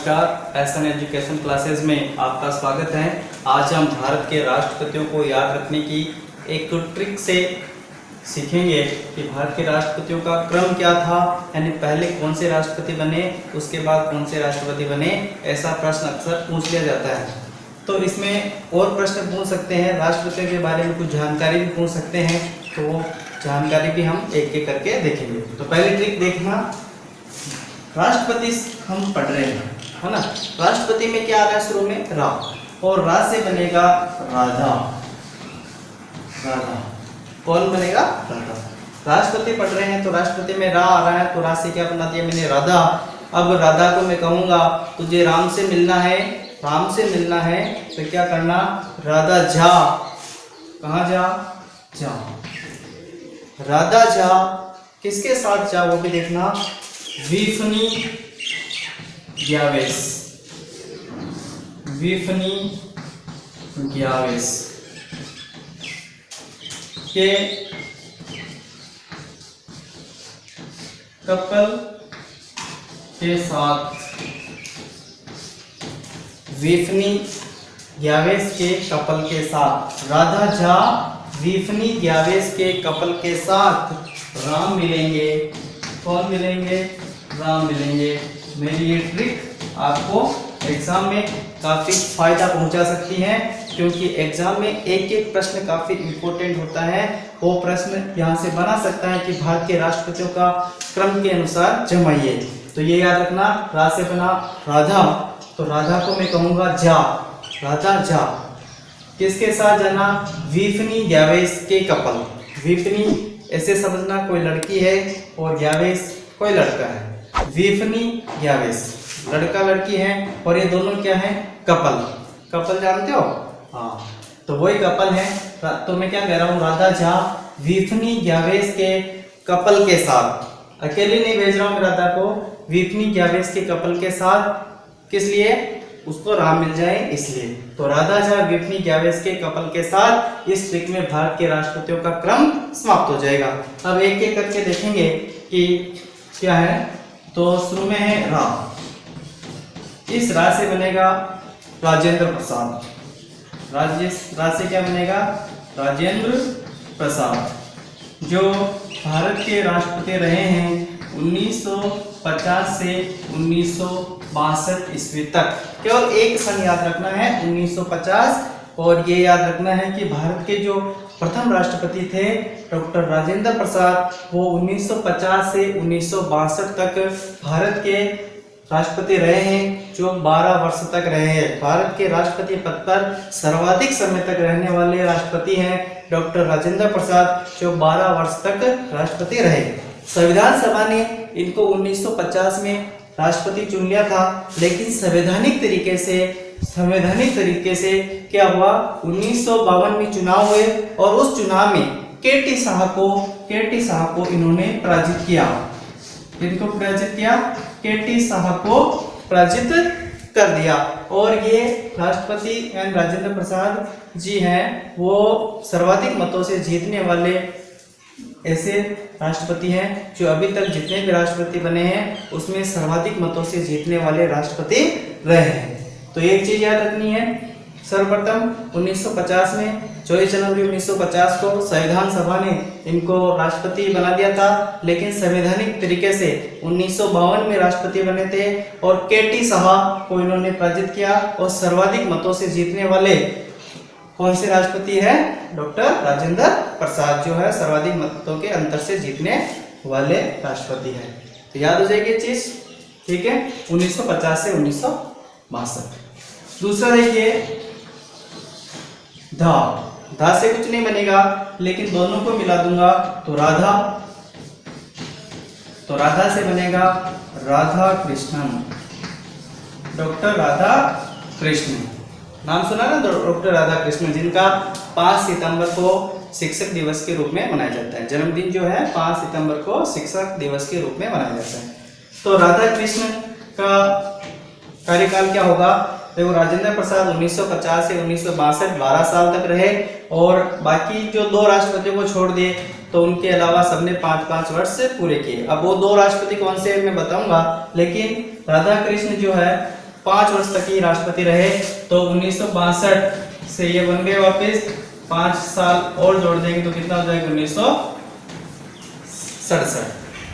नमस्कार, SN education classes में आपका स्वागत है। आज हम भारत के राष्ट्रपतियों को याद रखने की एक ट्रिक से सीखेंगे कि भारत के राष्ट्रपतियों का क्रम क्या था, यानी पहले कौन से राष्ट्रपति बने, उसके बाद कौन से राष्ट्रपति बने। ऐसा प्रश्न अक्सर पूछ लिया जाता है। तो इसमें और प्रश्न पूछ सकते हैं, राष्ट्रपतियों के बारे में कुछ जानकारी भी पूछ सकते हैं, तो वो जानकारी भी हम एक एक करके देखेंगे। तो पहली ट्रिक देखना, राष्ट्रपति हम पढ़ रहे हैं, है ना। राष्ट्रपति में क्या आ रहा है, शुरू में रा, और रा से बनेगा राधा। राधा कौन बनेगा, राधा। राष्ट्रपति पढ़ रहे हैं तो राष्ट्रपति में रा आ रहा है, तो रा से क्या बना दिया मैंने, राधा। अब राधा को मैं कहूंगा तुझे राम से मिलना है, राम से मिलना है, तो क्या करना, राधा जा। कहाँ जा, जा। राधा जा किसके साथ जा, वो भी देखना, विफनी ग्यावेस। विफनी ग्यावेस के कपल के साथ। विफनी ग्यावेस के कपल के साथ राधा झा विफनी ग्यावेस के कपल के साथ राम मिलेंगे। कौन मिलेंगे, राम मिलेंगे। मेरी ये ट्रिक आपको एग्जाम में काफ़ी फायदा पहुंचा सकती है, क्योंकि एग्जाम में एक एक प्रश्न काफ़ी इम्पोर्टेंट होता है। वो प्रश्न यहाँ से बना सकता है कि भारत के राष्ट्रपतियों का क्रम के अनुसार जमाइए। तो ये याद रखना, रा से बना राधा, तो राधा को मैं कहूँगा जा। राधा जा किसके साथ जाना, विफनी ग्यावेस के कपल। विफनी ऐसे समझना कोई लड़की है और ग्यावेस कोई लड़का है। विफनी ग्यावेस लड़का लड़की है और ये दोनों क्या है, कपल। कपल जानते हो, हाँ, तो वही कपल है। तो मैं क्या कह रहा हूँ, राधा झा विफनी ग्यावेस के कपल के साथ। अकेले नहीं भेज रहा हूँ मैं राधा को, विफनी ग्यावेस के कपल के साथ। किस लिए, उसको राम मिल जाए इसलिए। तो राधा झा विफनी ग्यावेस के कपल के साथ, इस ट्रिक में भारत के राष्ट्रपतियों का क्रम समाप्त हो जाएगा। अब एक एक करके देखेंगे कि क्या है। तो शुरू में है रा, इस रा से बनेगा राजेंद्र प्रसाद। रा से क्या बनेगा, राजेंद्र प्रसाद, जो भारत के राष्ट्रपति रहे हैं 1950 से 1962 ईस्वी तक। केवल एक सन याद रखना है, 1950, और ये याद रखना है कि भारत के जो प्रथम राष्ट्रपति थे डॉक्टर राजेंद्र प्रसाद, वो 1950 से 1962 तक भारत के राष्ट्रपति रहे हैं, जो 12 वर्ष तक रहे हैं। भारत के राष्ट्रपति पद पर सर्वाधिक समय तक रहने वाले राष्ट्रपति हैं डॉक्टर राजेंद्र प्रसाद, जो 12 वर्ष तक राष्ट्रपति रहे। संविधान सभा ने इनको 1950 में राष्ट्रपति चुन लिया था, लेकिन संवैधानिक तरीके से क्या हुआ, 1952 में चुनाव हुए और उस चुनाव में केटी शाह को इन्होंने पराजित किया। इनको पराजित किया, केटी शाह को पराजित कर दिया। और ये राष्ट्रपति एन राजेंद्र प्रसाद जी हैं, वो सर्वाधिक मतों से जीतने वाले ऐसे राष्ट्रपति हैं, जो अभी तक जितने भी राष्ट्रपति बने हैं उसमें सर्वाधिक मतों से जीतने वाले राष्ट्रपति रहे हैं। तो एक चीज याद रखनी है, सर्वप्रथम 1950 में 24 जनवरी 1950 को संविधान सभा ने इनको राष्ट्रपति बना दिया था, लेकिन संवैधानिक तरीके से 1952 में राष्ट्रपति बने थे और केटी शाह को इन्होंने पराजित किया। और सर्वाधिक मतों से जीतने वाले कौन से राष्ट्रपति है, डॉक्टर राजेंद्र प्रसाद, जो है सर्वाधिक मतों के अंतर से जीतने वाले राष्ट्रपति है। तो याद हो जाएगी चीज, ठीक है, 1950 से 1962। दूसरा देखिए, धा से कुछ नहीं बनेगा, लेकिन दोनों को मिला दूंगा तो राधा। तो राधा से बनेगा राधा कृष्णन, डॉक्टर राधा कृष्ण। नाम सुना ना, डॉक्टर राधा कृष्ण, जिनका 5 सितंबर को शिक्षक दिवस के रूप में मनाया जाता है। जन्मदिन जो है 5 सितंबर को शिक्षक दिवस के रूप में मनाया जाता है। तो राधा कृष्ण का कार्यकाल क्या होगा, देखो राजेंद्र प्रसाद 1950 से 1962 12 साल तक रहे, और बाकी जो 2 राष्ट्रपतियों को छोड़ दिए तो उनके अलावा सबने 5-5 वर्ष पूरे किए। अब वो 2 राष्ट्रपति कौन से मैं बताऊंगा, लेकिन राधा कृष्ण जो है 5 वर्ष तक ही राष्ट्रपति रहे। तो 1962 से ये बन गए वापस, 5 साल और जोड़ देंगे तो कितना हो जाएगा 1967।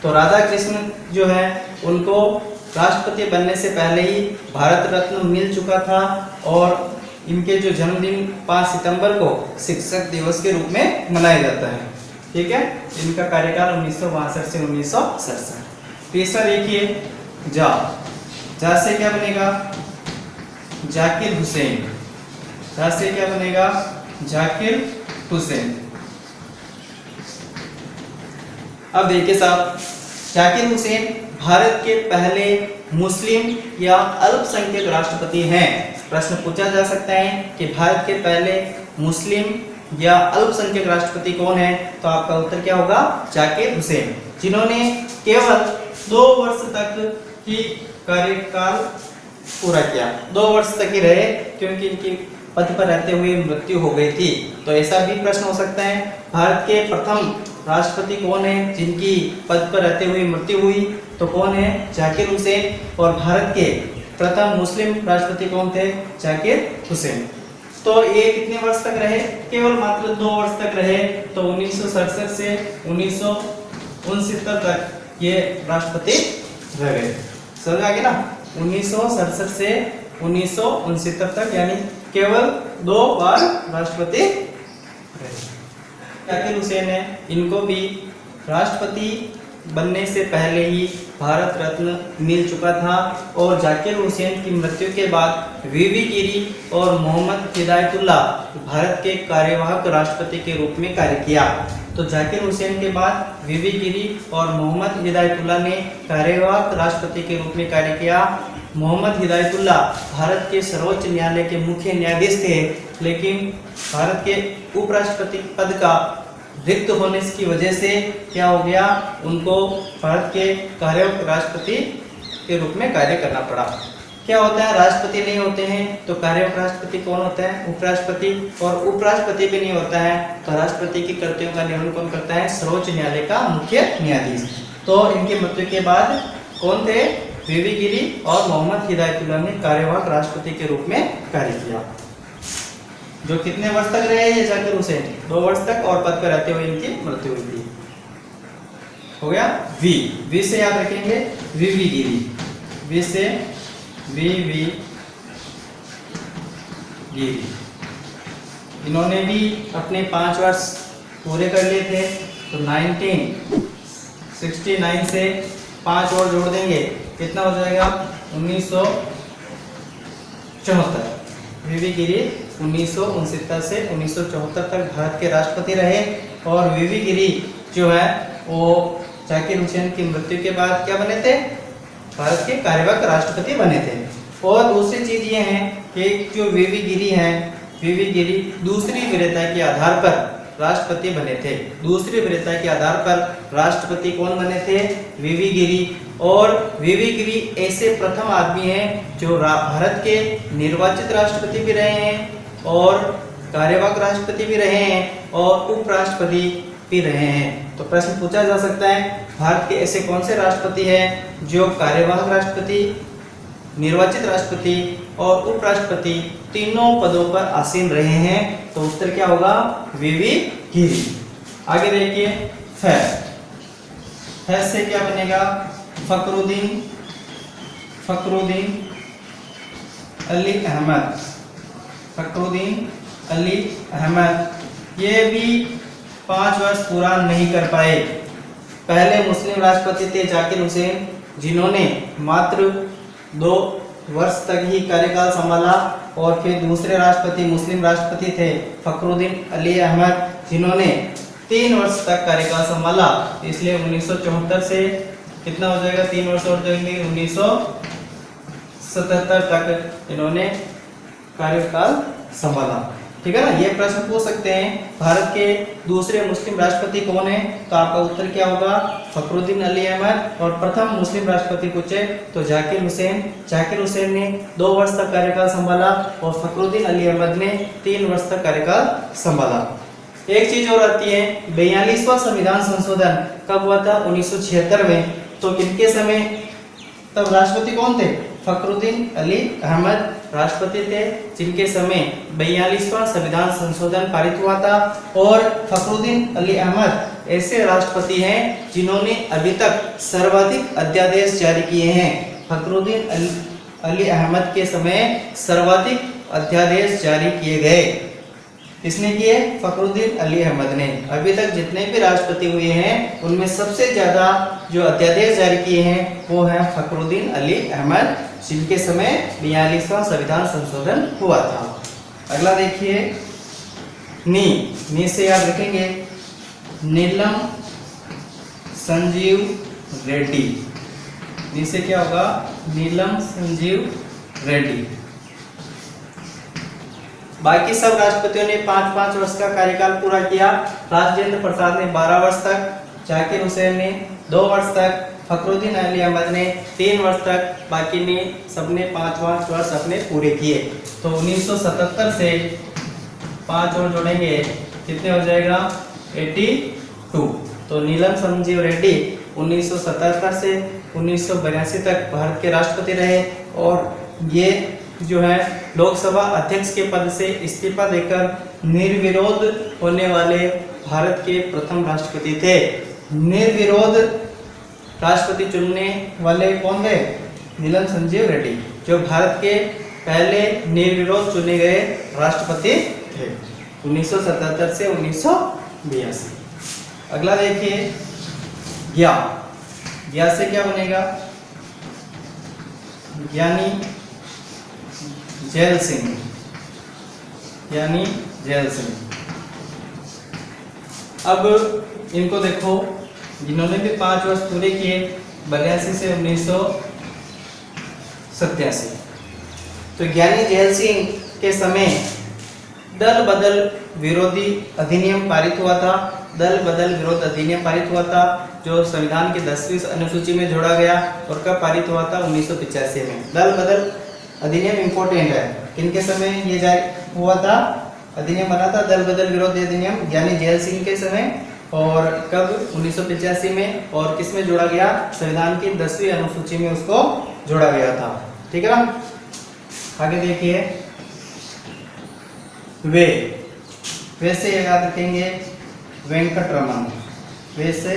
तो राधा कृष्ण जो है उनको राष्ट्रपति बनने से पहले ही भारत रत्न मिल चुका था और इनके जो जन्मदिन 5 सितंबर को शिक्षक दिवस के रूप में मनाया जाता है। ठीक है, इनका कार्यकाल 1962 से 1967। तीसरा देखिए जा से क्या बनेगा जाकिर हुसैन। जा से क्या बनेगा जाकिर हुसैन। अब देखिए साहब, जाकिर हुसैन भारत के पहले मुस्लिम या अल्पसंख्यक राष्ट्रपति हैं। प्रश्न पूछा जा सकता है कि भारत के पहले मुस्लिम या अल्पसंख्यक राष्ट्रपति कौन है, तो आपका उत्तर क्या होगा जाकिर हुसैन, जिन्होंने केवल 2 वर्ष तक ही कार्यकाल पूरा किया। 2 वर्ष तक ही रहे क्योंकि इनकी पद पर रहते हुए मृत्यु हो गई थी। तो ऐसा भी प्रश्न हो सकता है भारत के प्रथम राष्ट्रपति कौन है जिनकी पद पर रहते हुए मृत्यु हुई, तो कौन है जाकिर हुसैन। और भारत के प्रथम मुस्लिम राष्ट्रपति कौन थे जाकिर हुसैन। तो ये कितने वर्ष तक रहे, केवल मात्र 2 वर्ष तक रहे। तो 1967 से 1969 तक ये राष्ट्रपति रह गए। समझ आ गया ना, 1967 से 1969 तक, यानी केवल 2 बार राष्ट्रपति रहे। जाकिर हुसैन है, इनको भी राष्ट्रपति बनने से पहले ही भारत रत्न मिल चुका था और जाकिर हुसैन की मृत्यु के बाद वीवी गिरी और मोहम्मद हिदायतुल्लाह भारत के कार्यवाहक राष्ट्रपति के रूप में कार्य किया। तो जाकिर हुसैन के बाद वीवी गिरी और मोहम्मद हिदायतुल्लाह ने कार्यवाहक राष्ट्रपति के रूप में कार्य किया। मोहम्मद हिदायतुल्लाह भारत के सर्वोच्च न्यायालय के मुख्य न्यायाधीश थे, लेकिन भारत के उपराष्ट्रपति पद का रिक्त होने की वजह से क्या हो गया, उनको भारत के कार्यवाहक राष्ट्रपति के रूप में कार्य करना पड़ा। क्या होता है, राष्ट्रपति नहीं होते हैं तो कार्यवाहक राष्ट्रपति कौन होता है, उपराष्ट्रपति। और उपराष्ट्रपति भी नहीं होता है तो राष्ट्रपति की कर्तव्यों का निर्वहन कौन करता है, सर्वोच्च न्यायालय का मुख्य न्यायाधीश। तो इनकी मृत्यु के बाद कौन थे, वीवी गिरी और मोहम्मद हिदायतुल्लाह ने कार्यवाहक राष्ट्रपति के रूप में कार्य किया। जो कितने वर्ष तक रहे ये जाकिर हुसैन, 2 वर्ष तक, और पद पर रहते हुए इनकी मृत्यु हुई थी। हो गया वी से याद रखेंगे वीवी गिरी, वी से वीवी गिरी। इन्होंने भी अपने 5 वर्ष पूरे कर लिए थे। तो 1969 से 5 और जोड़ देंगे कितना हो जाएगा 1974। वीवी गिरी 1969 से 1974 तक भारत के राष्ट्रपति रहे। और वीवी गिरी जो है वो जाकिर हुसैन की मृत्यु के बाद क्या बने थे, भारत के कार्यवाहक राष्ट्रपति बने थे। और दूसरी चीज ये है कि जो वीवी गिरी हैं, वीवी गिरी दूसरी वरीयता के आधार पर राष्ट्रपति बने थे। दूसरी वरीयता के आधार पर राष्ट्रपति कौन बने थे, वीवी गिरी। और वीवी गिरी ऐसे प्रथम आदमी हैं जो भारत के निर्वाचित राष्ट्रपति भी रहे हैं और कार्यवाहक राष्ट्रपति भी रहे हैं और उपराष्ट्रपति भी रहे हैं। तो प्रश्न पूछा जा सकता है भारत के ऐसे कौन से राष्ट्रपति हैं जो कार्यवाहक राष्ट्रपति, निर्वाचित राष्ट्रपति और उपराष्ट्रपति तीनों पदों पर आसीन रहे हैं। तो उत्तर क्या होगा, वीवी गिरी। आगे देखिए फैज से क्या बनेगा, फखरुद्दीन अली अहमद। फखरुद्दीन अली अहमद ये भी 5 वर्ष पूरा नहीं कर पाए। पहले मुस्लिम राष्ट्रपति थे जाकिर हुसैन, जिन्होंने मात्र 2 वर्ष तक ही कार्यकाल संभाला। और फिर दूसरे राष्ट्रपति मुस्लिम राष्ट्रपति थे फखरुद्दीन अली अहमद, जिन्होंने 3 वर्ष तक कार्यकाल संभाला। इसलिए 1974 से कितना हो जाएगा, 3 वर्ष और देंगे 1977 तक इन्होंने कार्यकाल संभाला। ठीक है ना। ये प्रश्न पूछ सकते हैं भारत के दूसरे मुस्लिम राष्ट्रपति कौन है, तो आपका उत्तर क्या होगा, फखरुद्दीन अली अहमद। और प्रथम मुस्लिम राष्ट्रपति पूछे तो जाकिर हुसैन। जाकिर हुसैन ने 2 वर्ष तक कार्यकाल संभाला और फखरुद्दीन अली अहमद ने 3 वर्ष तक कार्यकाल संभाला। एक चीज और आती है, 42वां संविधान संशोधन कब हुआ था, 1976 में। तो किनके समय तब राष्ट्रपति कौन थे, फखरुद्दीन अली अहमद राष्ट्रपति थे, जिनके समय 42वां संविधान संशोधन पारित हुआ था। और फखरुद्दीन अली अहमद ऐसे राष्ट्रपति हैं जिन्होंने अभी तक सर्वाधिक अध्यादेश जारी किए हैं। फखरुद्दीन अली अहमद के समय सर्वाधिक अध्यादेश जारी किए गए। किसने किए? फखरुद्दीन अली अहमद ने। अभी तक जितने भी राष्ट्रपति हुए हैं उनमें सबसे ज्यादा जो अध्यादेश जारी किए हैं वो है फखरुद्दीन अली अहमद, जिनके समय 42वां संविधान संशोधन हुआ था। अगला देखिए, नी से याद रखेंगे, नीलम संजीव रेड्डी। नी से क्या होगा? नीलम संजीव रेड्डी। बाकी सब राष्ट्रपतियों ने 5-5 वर्ष का कार्यकाल पूरा किया। राजेंद्र प्रसाद ने 12 वर्ष तक, जाकिर हुसैन ने 2 वर्ष तक, फखरुद्दीन अली अहमद ने 3 वर्ष तक, बाकी ने सबने 5-5 वर्ष अपने पूरे किए। तो 1977 से 5 और जोड़ेंगे कितने हो जाएगा? 82। तो नीलम संजीव रेड्डी 1977 से 1982 तक भारत के राष्ट्रपति रहे और ये जो है लोकसभा अध्यक्ष के पद से इस्तीफा देकर निर्विरोध होने वाले भारत के प्रथम राष्ट्रपति थे। निर्विरोध राष्ट्रपति चुनने वाले कौन थे? नीलम संजीव रेड्डी, जो भारत के पहले निर्विरोध चुने गए राष्ट्रपति थे 1977 से 1982। अगला देखिए, ज्ञा से क्या बनेगा? ज्ञानी जैल सिंह, यानी जैल सिंह। अब इनको देखो, जिन्होंने भी 5 वर्ष पूरे किए 82 से 1987। तो ज्ञानी जैल सिंह के समय दल बदल विरोधी अधिनियम पारित हुआ था। दल बदल विरोध अधिनियम पारित हुआ था, जो संविधान की 10वीं अनुसूची में जोड़ा गया। और कब पारित हुआ था? 1985 में। दल बदल अधिनियम इंपॉर्टेंट है। किनके समय ये जारी हुआ था? अधिनियम बना था दल बदल विरोध अधिनियम ज्ञानी जैल सिंह के समय। और कब? 1985 में। और किस में जोड़ा गया? संविधान की 10वीं अनुसूची में उसको जोड़ा गया था। ठीक है ना? आगे देखिए, वे से याद रखेंगे वेंकटरमन। वे से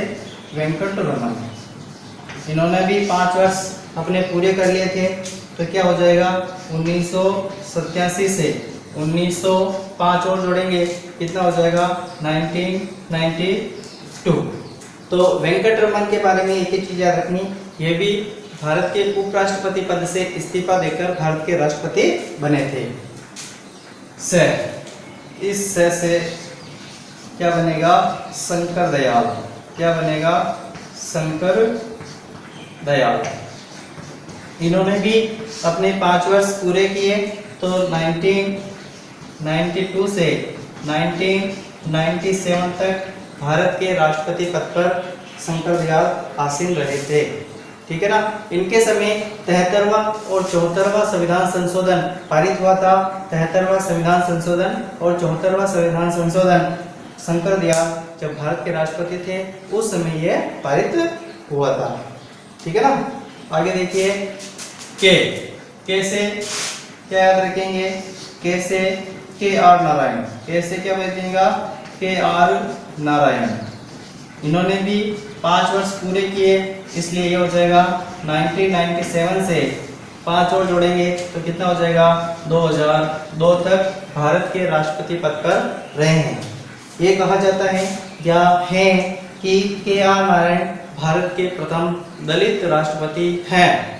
वेंकटरमन, इन्होंने भी 5 वर्ष अपने पूरे कर लिए थे। तो क्या हो जाएगा? 1987 से 1905 और जोड़ेंगे कितना हो जाएगा? 1992। तो वेंकटरमन के बारे में एक ही चीज याद रखनी, ये भी भारत के उपराष्ट्रपति पद से इस्तीफा देकर भारत के राष्ट्रपति बने थे। इस से क्या बनेगा? शंकर दयाल। क्या बनेगा? शंकर दयाल। इन्होंने भी अपने 5 वर्ष पूरे किए। तो 1992 से 1997 तक भारत के राष्ट्रपति पद पर शंकर दयाल आसीन रहे थे। ठीक है ना? इनके समय 73वां और 74वां संविधान संशोधन पारित हुआ था। 73वां संविधान संशोधन और 74वां संविधान संशोधन शंकर दयाल जब भारत के राष्ट्रपति थे उस समय यह पारित हुआ था। ठीक है ना? आगे देखिए, के से क्या याद रखेंगे? के से KR नारायण। के से क्या बचेगा? KR नारायण। इन्होंने भी 5 वर्ष पूरे किए, इसलिए ये हो जाएगा 1997 से 5 और जोड़ेंगे तो कितना हो जाएगा? 2002 तक भारत के राष्ट्रपति पद पर रहे हैं। ये कहा जाता है या है कि KR नारायण भारत के प्रथम दलित राष्ट्रपति हैं।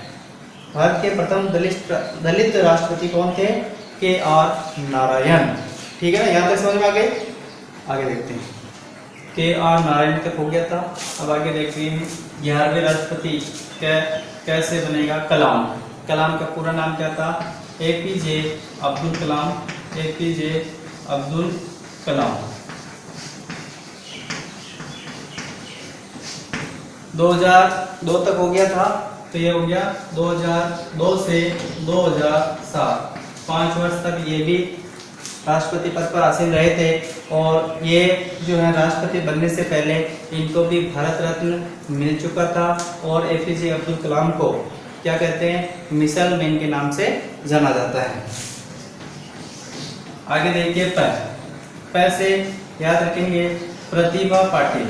भारत के प्रथम दलित राष्ट्रपति कौन थे? KR नारायण। ठीक है ना? यहाँ तक समझ में आ गए? आगे देखते हैं। KR नारायण तक हो गया था। अब आगे देखते हैं 11वें राष्ट्रपति कैसे बनेगा? कलाम। कलाम का पूरा नाम क्या था? APJ अब्दुल कलाम। APJ अब्दुल कलाम। 2002 तक हो गया था, तो ये हो गया 2002 से 2007। 5 वर्ष तक ये भी राष्ट्रपति पद पर आसीन रहे थे। और ये जो है राष्ट्रपति बनने से पहले इनको भी भारत रत्न मिल चुका था। और APJ अब्दुल कलाम को क्या कहते हैं, मिसाइल मैन के नाम से जाना जाता है। आगे देखिए प से याद रखेंगे प्रतिभा पाटिल,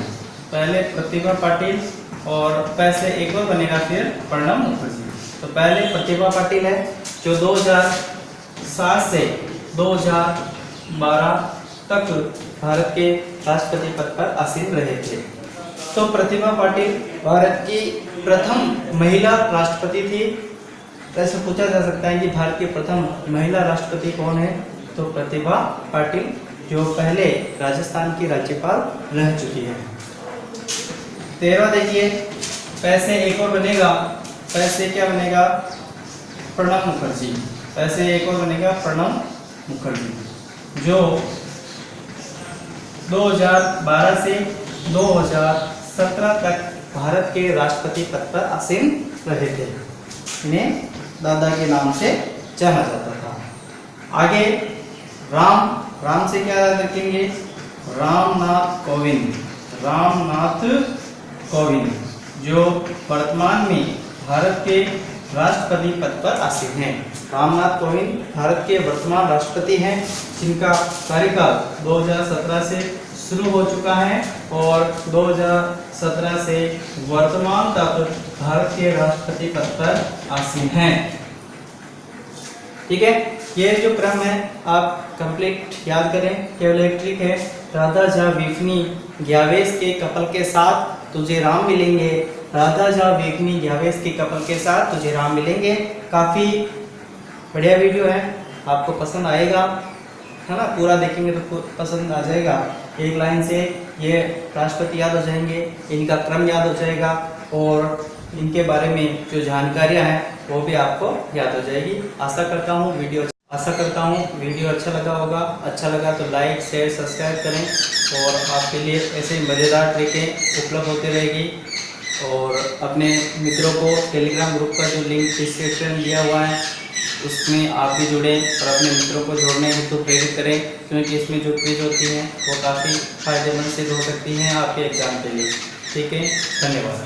पहले प्रतिभा पाटिल और प से एक और बनेगा फिर प्रणब मुखर्जी। तो पहले प्रतिभा पाटिल है जो 2007 से 2012 तक भारत के राष्ट्रपति पद पर आसीन रहे थे। तो प्रतिभा पाटिल भारत की प्रथम महिला राष्ट्रपति थी। ऐसे पूछा जा सकता है कि भारत की प्रथम महिला राष्ट्रपति कौन है, तो प्रतिभा पाटिल जो पहले राजस्थान की राज्यपाल रह चुकी है। 13 देखिए पैसे एक और बनेगा, पैसे क्या बनेगा, प्रणब मुखर्जी, पैसे एक और बनेगा प्रणब मुखर्जी जो 2012 से 2017 तक भारत के राष्ट्रपति पद पर आसीन रहे थे। इन्हें दादा के नाम से जाना जाता था। आगे राम से क्या याद रखेंगे, रामनाथ कोविंद, रामनाथ कोविंद जो वर्तमान में भारत के राष्ट्रपति पद पर आसीन हैं। रामनाथ कोविंद भारत के वर्तमान राष्ट्रपति हैं जिनका कार्यकाल 2017 से शुरू हो चुका है और 2017 से वर्तमान तक भारत के राष्ट्रपति पद पर आसीन हैं। ठीक है, ये जो क्रम है आप कंप्लीट याद करें। केवल एक ट्रिक है, राधा झा विफनी ग्यावेश के कपल के साथ तुझे राम मिलेंगे, राधा झा विफनी ग्यावेश के कपल के साथ तुझे राम मिलेंगे। काफ़ी बढ़िया वीडियो है, आपको पसंद आएगा, है ना, पूरा देखेंगे तो पसंद आ जाएगा। एक लाइन से ये राष्ट्रपति याद हो जाएंगे, इनका क्रम याद हो जाएगा और इनके बारे में जो जानकारियां हैं वो भी आपको याद हो जाएगी। आशा करता हूँ वीडियो अच्छा लगा होगा। अच्छा लगा तो लाइक शेयर सब्सक्राइब करें और आपके लिए ऐसे मज़ेदार ट्रिकें उपलब्ध होती रहेगी। और अपने मित्रों को टेलीग्राम ग्रुप का जो लिंक डिस्क्रिप्शन दिया हुआ है उसमें आप भी जुड़ें और अपने मित्रों को जोड़ने हेतु तो प्रेरित करें, क्योंकि इसमें जो क्विज होती हैं वो काफ़ी फायदेमंद सिद्ध हो सकती हैं आपके एग्ज़ाम के लिए। ठीक है, धन्यवाद।